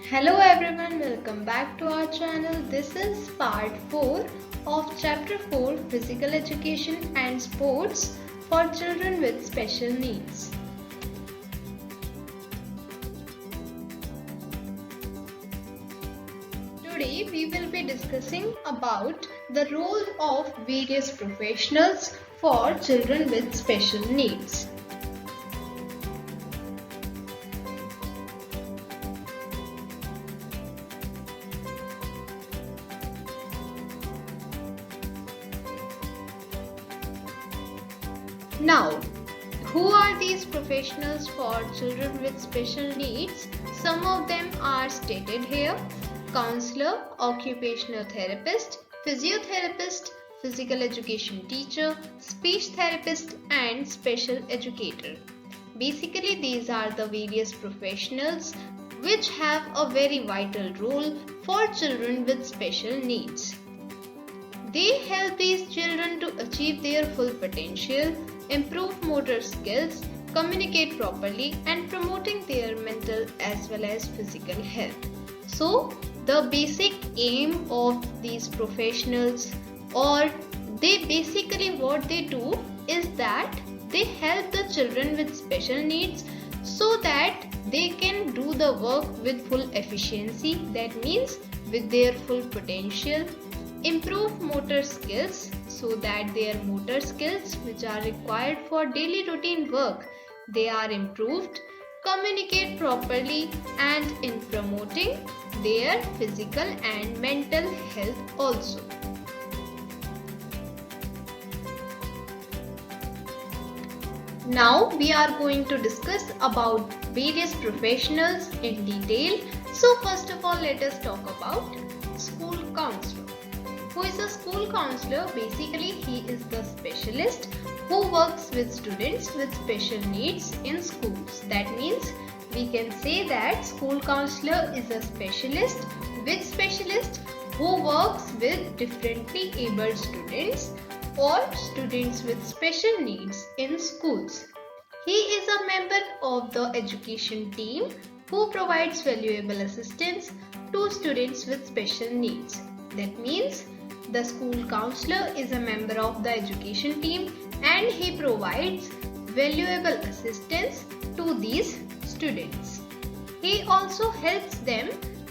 Hello everyone, welcome back to our channel. This is part 4 of chapter 4 Physical Education and Sports for Children with Special Needs. Today we will be discussing about the role of various professionals for children with special needs. Now, who are these professionals for children with special needs? Some of them are stated here: counselor, occupational therapist, physiotherapist, physical education teacher, speech therapist, and special educator. Basically, these are the various professionals which have a very vital role for children with special needs. They help these children to achieve their full potential, improve motor skills, communicate properly, and promoting their mental as well as physical health. So, the basic aim of these professionals, or they basically what they do is that they help the children with special needs so that they can do the work with full efficiency, that means with their full potential. Improve motor skills so that their motor skills which are required for daily routine work, they are improved. Communicate properly and in promoting their physical and mental health also. Now we are going to discuss about various professionals in detail. So first of all, let us talk about school counselor. Who is a school counselor? Basically, he is the specialist who works with students with special needs in schools. That means we can say that school counselor is a specialist who works with differently abled students or students with special needs in schools. He is a member of the education team who provides valuable assistance to students with special needs. That means the school counselor is a member of the education team and he provides valuable assistance to these students. He also helps them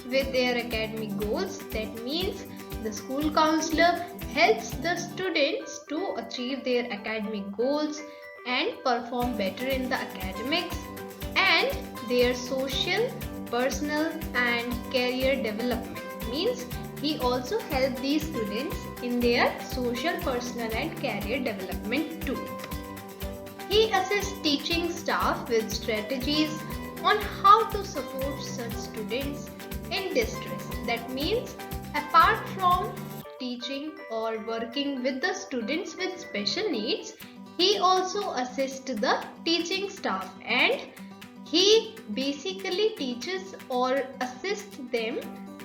with their academic goals. That means the school counselor helps the students to achieve their academic goals and perform better in the academics and their social, personal and career development. Means he also helps these students in their social, personal and career development too. He assists teaching staff with strategies on how to support such students in distress. That means apart from teaching or working with the students with special needs, he also assists the teaching staff and he basically teaches or assists them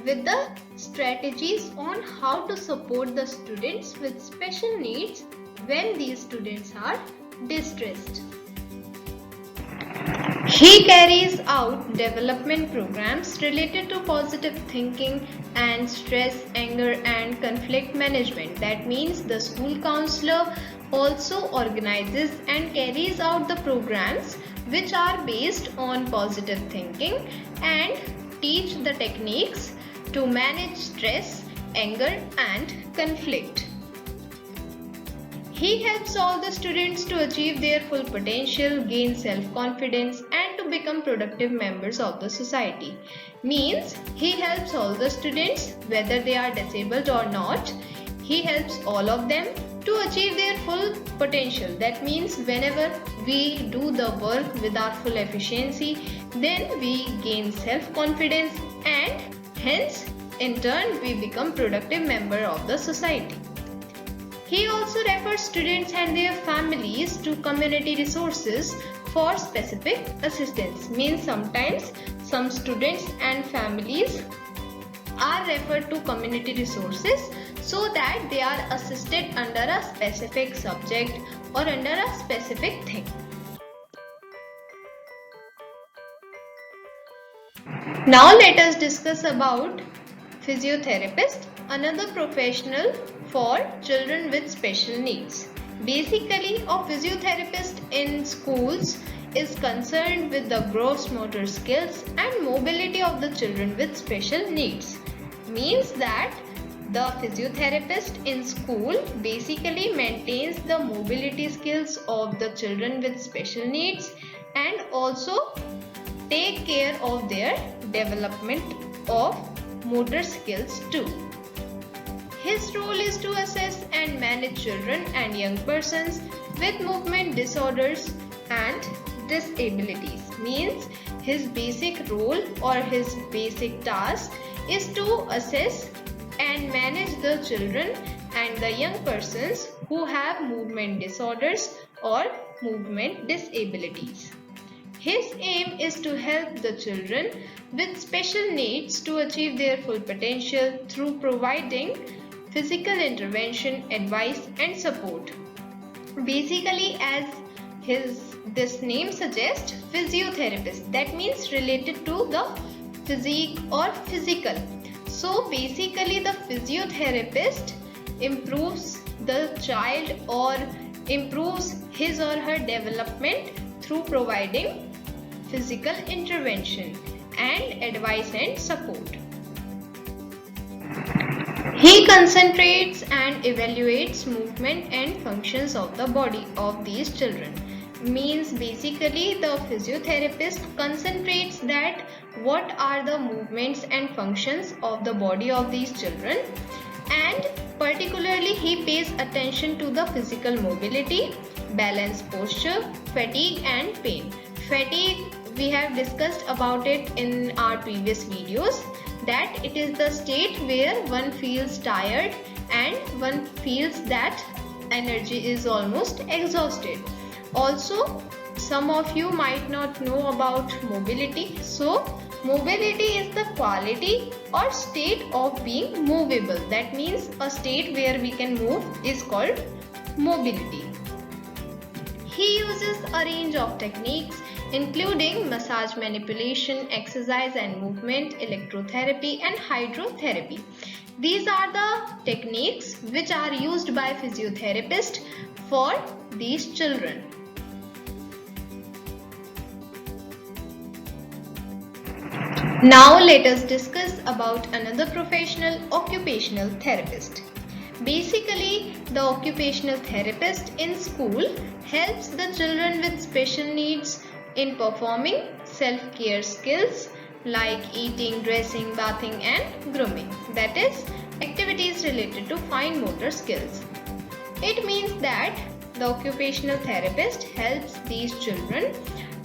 with the strategies on how to support the students with special needs when these students are distressed. He carries out development programs related to positive thinking and stress, anger and conflict management. That means the school counselor also organizes and carries out the programs which are based on positive thinking and teach the techniques to manage stress, anger and conflict. He helps all the students to achieve their full potential, gain self-confidence and to become productive members of the society. Means he helps all the students whether they are disabled or not. He helps all of them to achieve their full potential. That means whenever we do the work with our full efficiency, then we gain self-confidence and hence in turn we become productive member of the society. He also refers students and their families to community resources for specific assistance. Means sometimes some students and families are referred to community resources so that they are assisted under a specific subject or under a specific thing. Now let us discuss about physiotherapist, another professional for children with special needs. Basically, a physiotherapist in schools is concerned with the gross motor skills and mobility of the children with special needs. Means that the physiotherapist in school basically maintains the mobility skills of the children with special needs and also take care of their development of motor skills too. His role is to assess and manage children and young persons with movement disorders and disabilities. Means his basic role or his basic task is to assess and manage the children and the young persons who have movement disorders or movement disabilities. His aim is to help the children with special needs to achieve their full potential through providing physical intervention, advice and support. Basically, as this name suggests, physiotherapist, that means related to the physique or physical. So basically the physiotherapist improves the child or improves his or her development through providing physical intervention and advice and support. He concentrates and evaluates movement and functions of the body of these children. Means basically the physiotherapist concentrates that what are the movements and functions of the body of these children, and particularly he pays attention to the physical mobility, balance, posture, fatigue and pain. Fatigue, we have discussed about it in our previous videos, that it is the state where one feels tired and one feels that energy is almost exhausted. Also, some of you might not know about mobility. So, mobility is the quality or state of being movable. That means a state where we can move is called mobility. He uses a range of techniques including massage manipulation, exercise and movement, electrotherapy and hydrotherapy. These are the techniques which are used by physiotherapists for these children. Now let us discuss about another professional, occupational therapist. Basically, the occupational therapist in school helps the children with special needs in performing self-care skills like eating, dressing, bathing and grooming. That is, activities related to fine motor skills. It means that the occupational therapist helps these children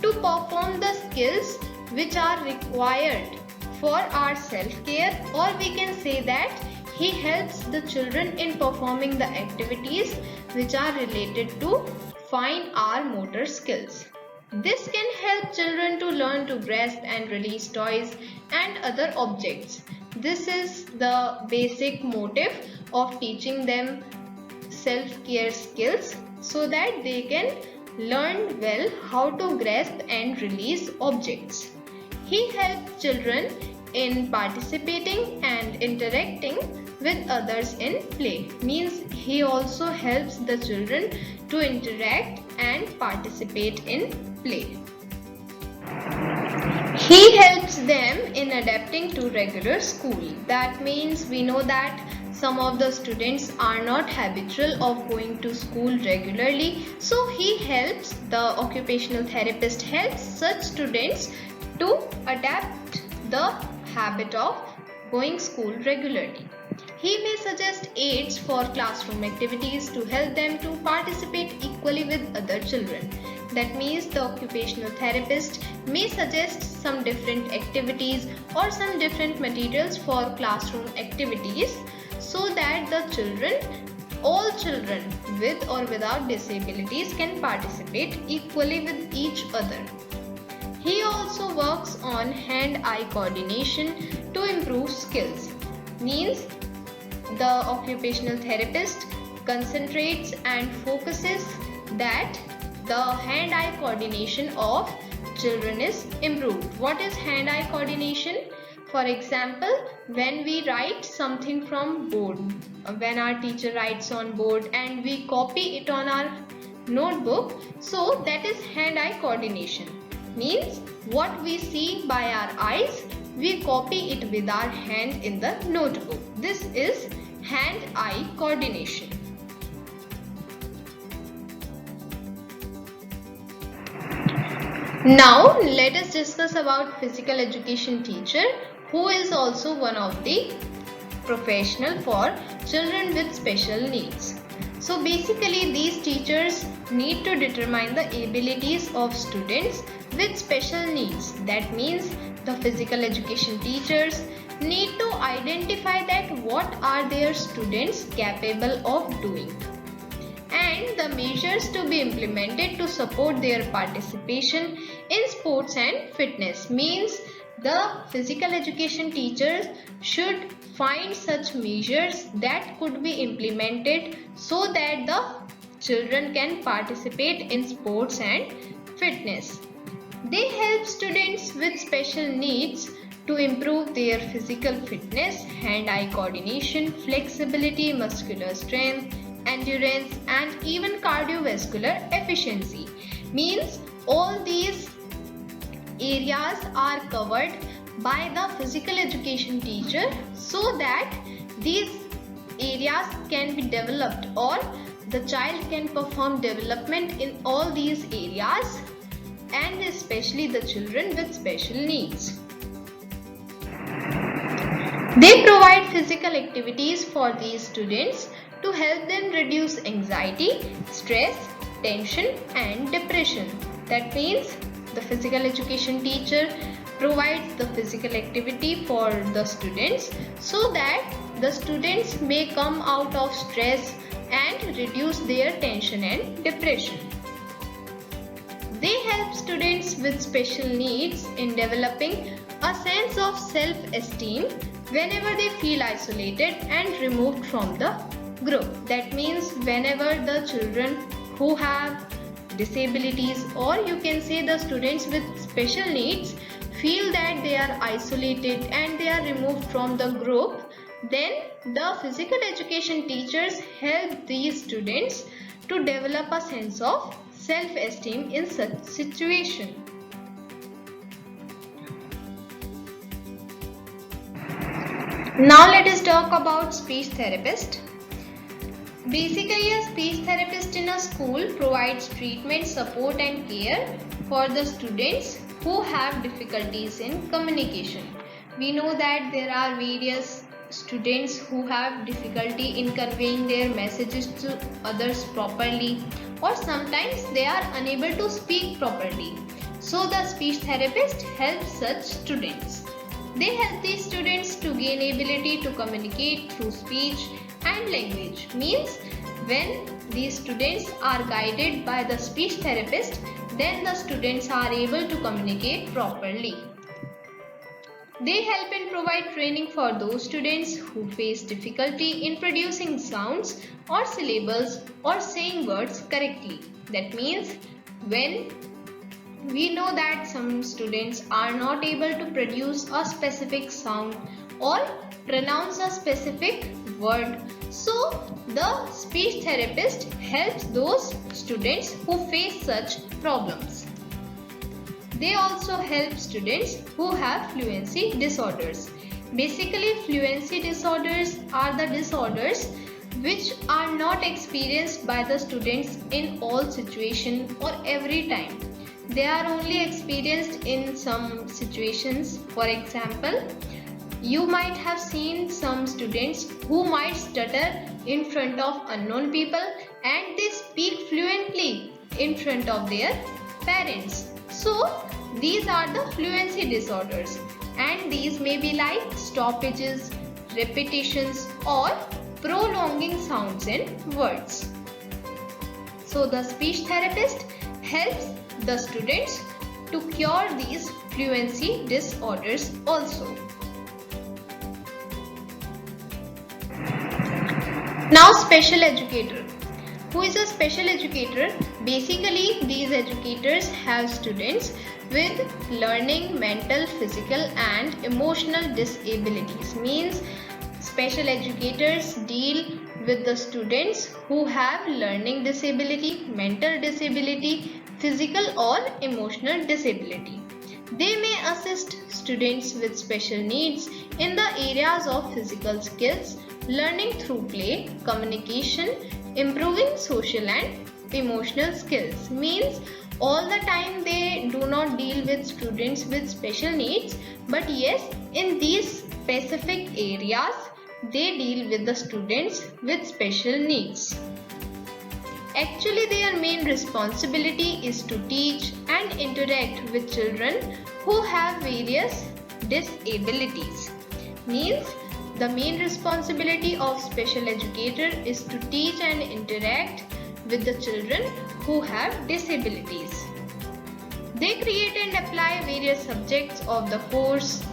to perform the skills which are required for our self-care, or we can say that he helps the children in performing the activities which are related to fine our motor skills. This can help children to learn to grasp and release toys and other objects. This is the basic motive of teaching them self-care skills so that they can learn well how to grasp and release objects. He helps children in participating and interacting with others in play. Means he also helps the children to interact and participate in play. He helps them in adapting to regular school. That means we know that some of the students are not habitual of going to school regularly. So he helps, the occupational therapist helps such students to adapt the habit of going school regularly. He may suggest aids for classroom activities to help them to participate equally with other children. That means the occupational therapist may suggest some different activities or some different materials for classroom activities so that the children, all children with or without disabilities, can participate equally with each other. He also works on hand-eye coordination to improve skills. Means the occupational therapist concentrates and focuses that the hand-eye coordination of children is improved. What is hand-eye coordination? For example, when we write something from board, when our teacher writes on board and we copy it on our notebook, so that is hand-eye coordination. Means what we see by our eyes, we copy it with our hand in the notebook. This is hand-eye coordination. Now let us discuss about physical education teacher, who is also one of the professional for children with special needs. So basically these teachers need to determine the abilities of students with special needs. That means the physical education teachers need to identify that what are their students capable of doing, and the measures to be implemented to support their participation in sports and fitness. Means the physical education teachers should find such measures that could be implemented so that the children can participate in sports and fitness. They help students with special needs to improve their physical fitness, hand-eye coordination, flexibility, muscular strength, endurance, and even cardiovascular efficiency. Means all these areas are covered by the physical education teacher so that these areas can be developed, or the child can perform development in all these areas, and especially the children with special needs. They provide physical activities for these students to help them reduce anxiety, stress, tension, and depression. That means the physical education teacher provides the physical activity for the students so that the students may come out of stress and reduce their tension and depression. They help students with special needs in developing a sense of self-esteem whenever they feel isolated and removed from the group. That means whenever the children who have disabilities, or you can say the students with special needs, feel that they are isolated and they are removed from the group, then the physical education teachers help these students to develop a sense of self-esteem in such situation. Now let us talk about speech therapist. Basically, a speech therapist in a school provides treatment, support and care for the students who have difficulties in communication. We know that there are various students who have difficulty in conveying their messages to others properly, or sometimes they are unable to speak properly. So the speech therapist helps such students. They help these students to gain ability to communicate through speech and language. Means when these students are guided by the speech therapist, then the students are able to communicate properly. They help and provide training for those students who face difficulty in producing sounds or syllables or saying words correctly. That means when we know that some students are not able to produce a specific sound or pronounce a specific word, so the speech therapist helps those students who face such problems. They also help students who have fluency disorders. Basically, fluency disorders are the disorders which are not experienced by the students in all situations or every time. They are only experienced in some situations. For example, you might have seen some students who might stutter in front of unknown people and they speak fluently in front of their parents. So these are the fluency disorders, and these may be like stoppages, repetitions or prolonging sounds in words. So the speech therapist helps the students to cure these fluency disorders also. Now, special educator. Who is a special educator? Basically, these educators have students with learning, mental, physical and emotional disabilities. Means special educators deal with the students who have learning disability, mental disability, physical or emotional disability. They may assist students with special needs in the areas of physical skills, learning through play, communication, improving social and emotional skills. Means all the time they do not deal with students with special needs, but yes, in these specific areas they deal with the students with special needs. Actually, their main responsibility is to teach and interact with children who have various disabilities. Means the main responsibility of special educator is to teach and interact with the children who have disabilities. They create and apply various subjects of the course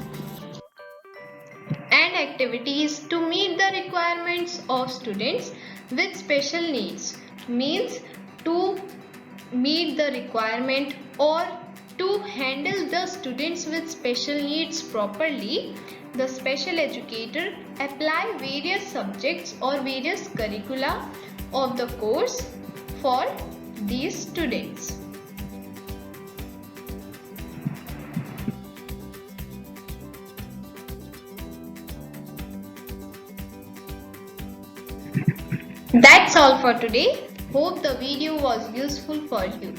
and activities to meet the requirements of students with special needs. Means to meet the requirement or to handle the students with special needs properly, the special educator apply various subjects or various curricula of the course for these students. That's all for today. Hope the video was useful for you.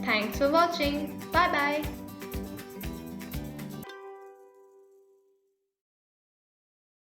Thanks for watching. Bye bye.